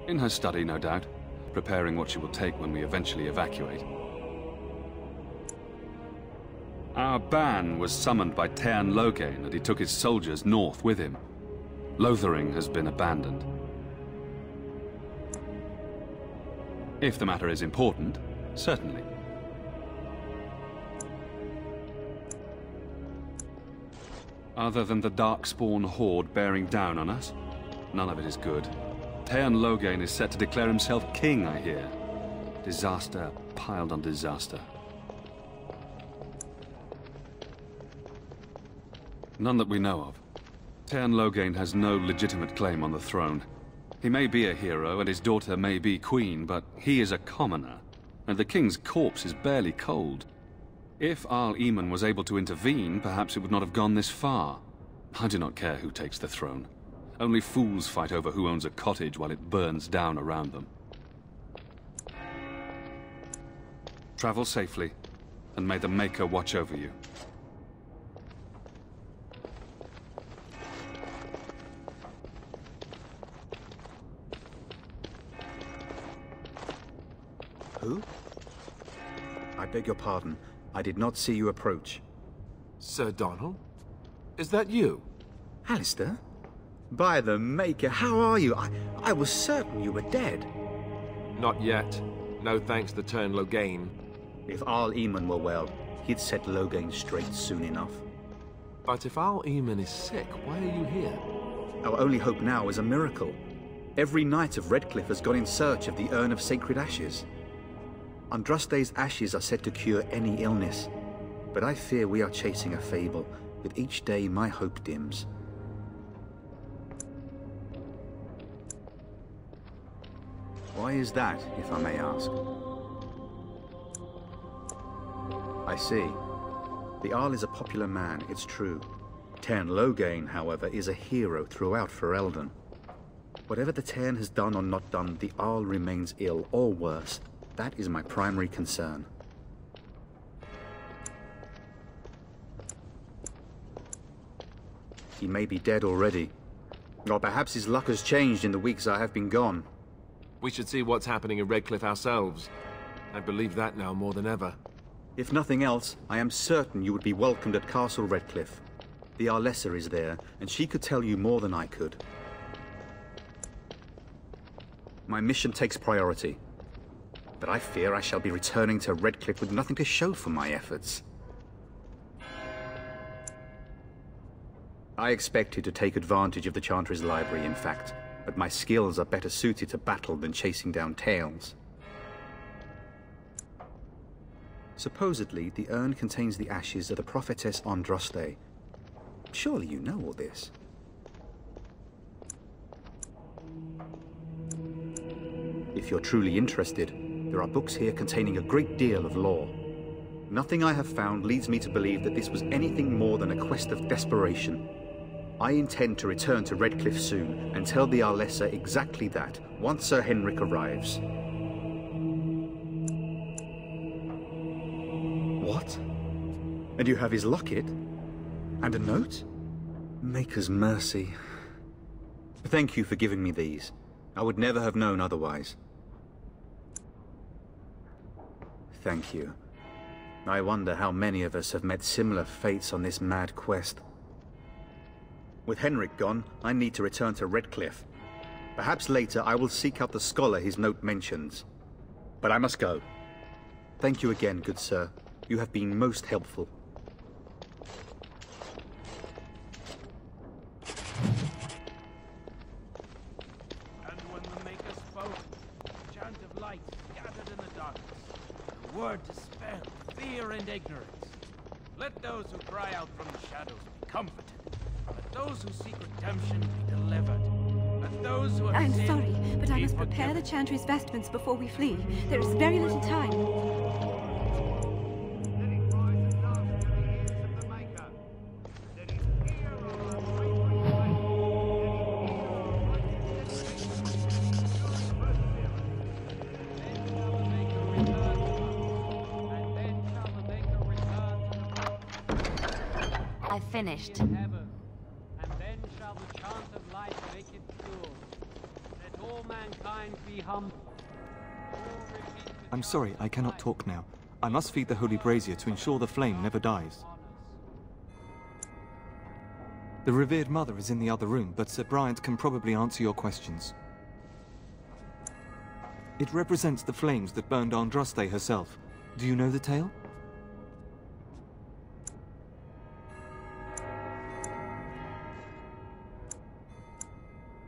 In her study, no doubt, preparing what she will take when we eventually evacuate. Our ban was summoned by Teyrn Loghain, and he took his soldiers north with him. Lothering has been abandoned. If the matter is important, certainly. Other than the Darkspawn horde bearing down on us, none of it is good. Teyrn Loghain is set to declare himself king, I hear. Disaster piled on disaster. None that we know of. Teyrn Loghain has no legitimate claim on the throne. He may be a hero, and his daughter may be queen, but he is a commoner, and the king's corpse is barely cold. If Arl Eamon was able to intervene, perhaps it would not have gone this far. I do not care who takes the throne. Only fools fight over who owns a cottage while it burns down around them. Travel safely, and may the Maker watch over you. Who? I beg your pardon. I did not see you approach. Sir Donald? Is that you? Alistair? By the Maker, how are you? I was certain you were dead. Not yet. No thanks to Teyrn Loghain. If Arl Eamon were well, he'd set Loghain straight soon enough. But if Arl Eamon is sick, why are you here? Our only hope now is a miracle. Every knight of Redcliffe has gone in search of the Urn of Sacred Ashes. Andraste's ashes are said to cure any illness, but I fear we are chasing a fable. With each day, my hope dims. Why is that, if I may ask? I see. The Arl is a popular man, it's true. Teyrn Loghain, however, is a hero throughout Ferelden. Whatever the Teyrn has done or not done, the Arl remains ill, or worse. That is my primary concern. He may be dead already. Or perhaps his luck has changed in the weeks I have been gone. We should see what's happening in Redcliffe ourselves. I believe that now more than ever. If nothing else, I am certain you would be welcomed at Castle Redcliffe. The Arlessa is there, and she could tell you more than I could. My mission takes priority. But I fear I shall be returning to Redcliffe with nothing to show for my efforts. I expected to take advantage of the Chantry's library, in fact, but my skills are better suited to battle than chasing down tales. Supposedly, the urn contains the ashes of the prophetess Andraste. Surely you know all this. If you're truly interested, there are books here containing a great deal of lore. Nothing I have found leads me to believe that this was anything more than a quest of desperation. I intend to return to Redcliffe soon and tell the Arlessa exactly that, once Sir Henrik arrives. What? And you have his locket? And a note? Maker's mercy. Thank you for giving me these. I would never have known otherwise. Thank you. I wonder how many of us have met similar fates on this mad quest. With Henrik gone, I need to return to Redcliffe. Perhaps later I will seek out the scholar his note mentions. But I must go. Thank you again, good sir. You have been most helpful. And when the Maker spoke, a chant of light scattered in the darkness. The word dispelled fear and ignorance. Let those who cry out from the shadows be comforted. Let those who seek redemption be delivered. Let those who have I'm sinned sorry, but I be must prepare the forgiven. Chantry's vestments before we flee. There is very little time. I finished. Heaven, and then shall the chant of light make it pure. Let Let all mankind be humble. I'm sorry, I cannot talk now. I must feed the holy brazier to ensure the flame never dies. The revered mother is in the other room, but Sir Bryant can probably answer your questions. It represents the flames that burned Andraste herself. Do you know the tale?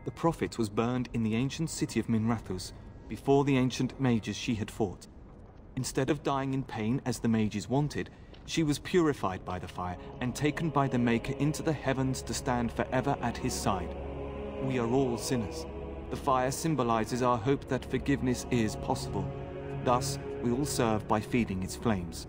The prophet was burned in the ancient city of Minrathous, before the ancient mages she had fought. Instead of dying in pain as the mages wanted, she was purified by the fire and taken by the Maker into the heavens to stand forever at his side. We are all sinners. The fire symbolizes our hope that forgiveness is possible. Thus, we all serve by feeding its flames.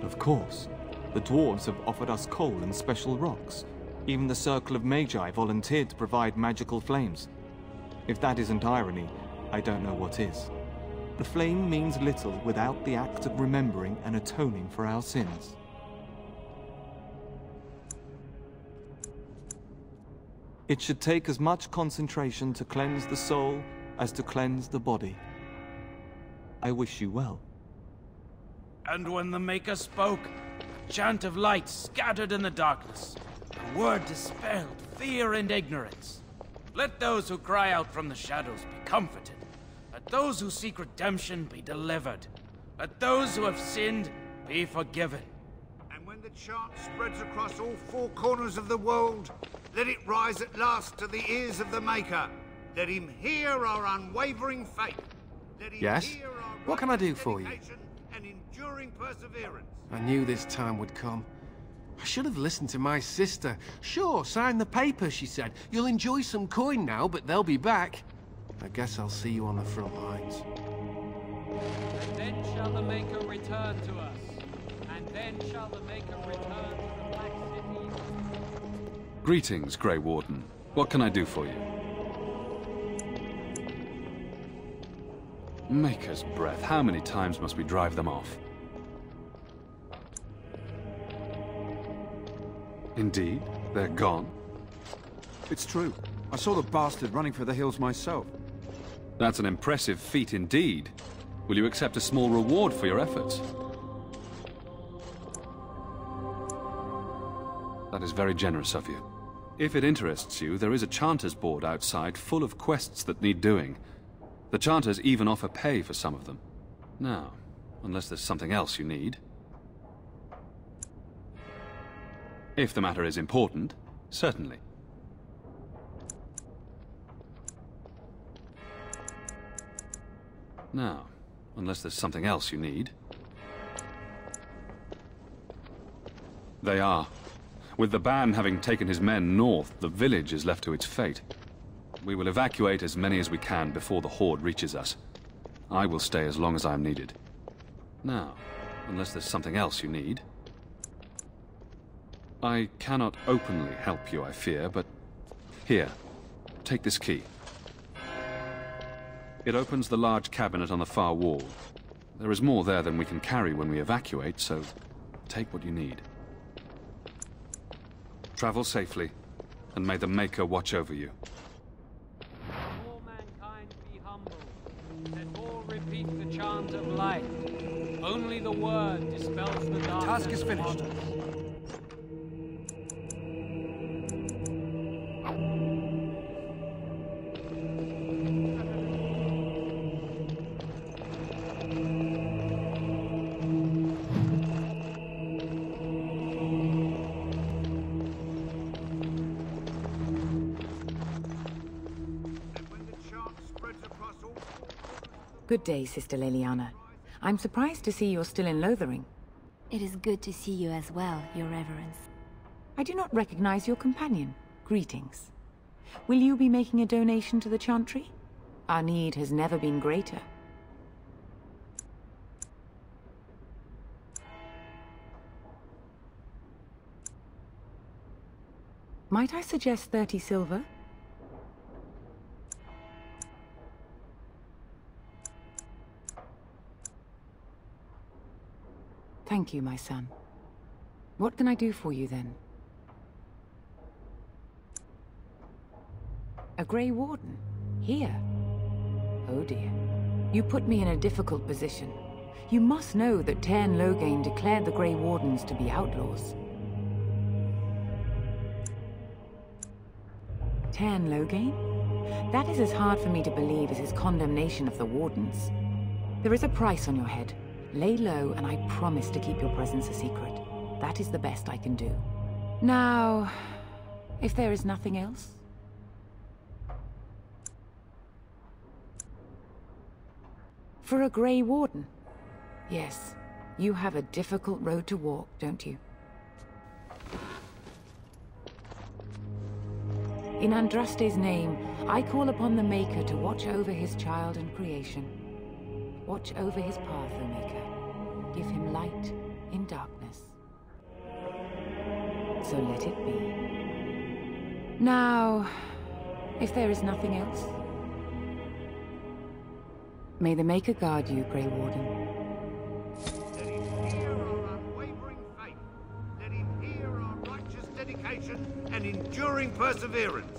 Of course, the dwarves have offered us coal and special rocks. Even the Circle of Magi volunteered to provide magical flames. If that isn't irony, I don't know what is. The flame means little without the act of remembering and atoning for our sins. It should take as much concentration to cleanse the soul as to cleanse the body. I wish you well. And when the Maker spoke, a chant of light scattered in the darkness. A word dispelled fear and ignorance. Let those who cry out from the shadows be comforted. Let those who seek redemption be delivered. Let those who have sinned be forgiven. And when the chant spreads across all four corners of the world, let it rise at last to the ears of the Maker. Let him hear our unwavering faith. Let him Yes? hear our What can I do for you? dedication and enduring perseverance. I knew this time would come. I should have listened to my sister. Sure, sign the paper, she said. You'll enjoy some coin now, but they'll be back. I guess I'll see you on the front lines. And then shall the Maker return to us. And then shall the Maker return to the Black City. Greetings, Grey Warden. What can I do for you? Maker's breath, how many times must we drive them off? Indeed, they're gone. It's true. I saw the bastard running for the hills myself. That's an impressive feat indeed. Will you accept a small reward for your efforts? That is very generous of you. If it interests you, there is a Chanters board outside full of quests that need doing. The Chanters even offer pay for some of them. Now, unless there's something else you need. If the matter is important, certainly. Now, unless there's something else you need. They are. With the Ban having taken his men north, the village is left to its fate. We will evacuate as many as we can before the Horde reaches us. I will stay as long as I am needed. Now, unless there's something else you need. I cannot openly help you, I fear, but... Here, take this key. It opens the large cabinet on the far wall. There is more there than we can carry when we evacuate, so take what you need. Travel safely, and may the Maker watch over you. All mankind be humble. Let all repeat the chant of light. Only the word dispels the darkness. Task is finished. upon us. And when the chant spreads across all four corners Good day, Sister Leliana. I'm surprised to see you're still in Lothering. It is good to see you as well, Your Reverence. I do not recognize your companion. Greetings. Will you be making a donation to the Chantry? Our need has never been greater. Might I suggest 30 silver? Thank you, my son. What can I do for you, then? A Grey Warden? Here? Oh dear. You put me in a difficult position. You must know that Teyrn Loghain declared the Grey Wardens to be outlaws. Teyrn Loghain? That is as hard for me to believe as his condemnation of the Wardens. There is a price on your head. Lay low, and I promise to keep your presence a secret. That is the best I can do. Now, if there is nothing else... For a Grey Warden? Yes, you have a difficult road to walk, don't you? In Andraste's name, I call upon the Maker to watch over his child and creation. Watch over his path, O Maker. Give him light in darkness. So let it be. Now, if there is nothing else... May the Maker guard you, Grey Warden. Let him hear our unwavering faith. Let him hear our righteous dedication and enduring perseverance.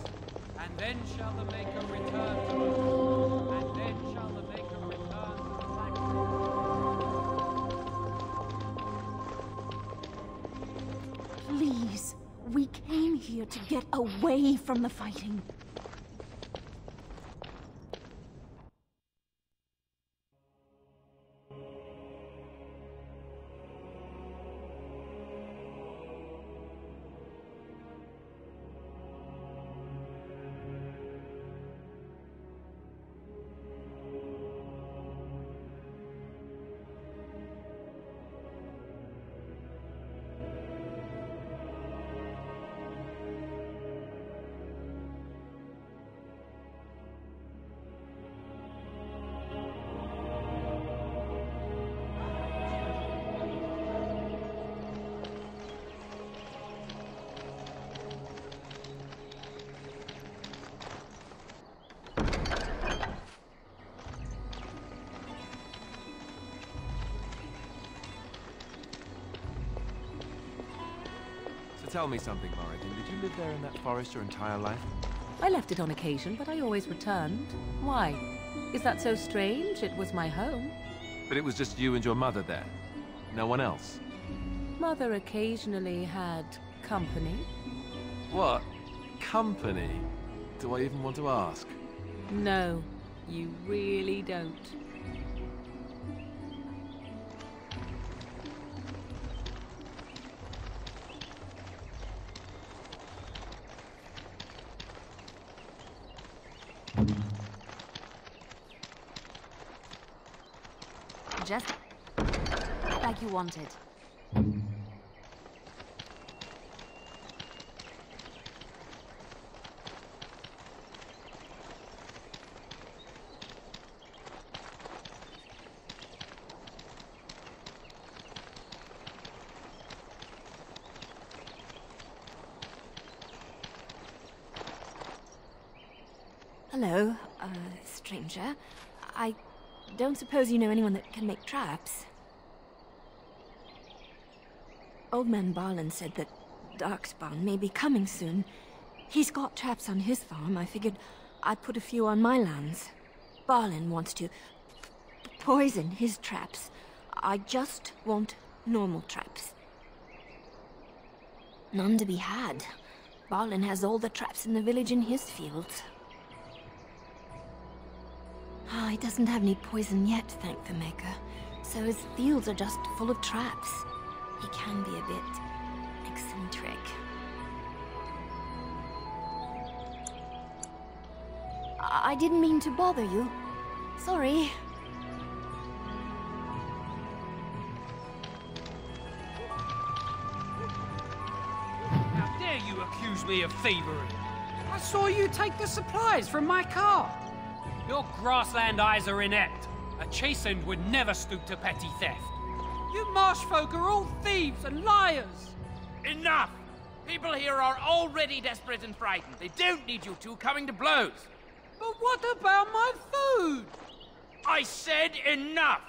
And then shall the Maker return to us. And then shall the Maker return to the sanctuary. Please, we came here to get away from the fighting. Tell me something, Moradin. Did you live there in that forest your entire life? I left it on occasion, but I always returned. Why? Is that so strange? It was my home. But it was just you and your mother there? No one else? Mother occasionally had company. What? Company? Do I even want to ask? No, you really don't. Just like you wanted. Hello, stranger. I don't suppose you know anyone that can make traps? Old man Balin said that Darkspawn may be coming soon. He's got traps on his farm. I figured I'd put a few on my lands. Balin wants to poison his traps. I just want normal traps. None to be had. Balin has all the traps in the village in his fields. He doesn't have any poison yet, thank the Maker. So his fields are just full of traps. He can be a bit eccentric. I didn't mean to bother you. Sorry. How dare you accuse me of thievery? I saw you take the supplies from my car. Your grassland eyes are inept. A chastened would never stoop to petty theft. You marsh folk are all thieves and liars. Enough! People here are already desperate and frightened. They don't need you two coming to blows. But what about my food? I said enough!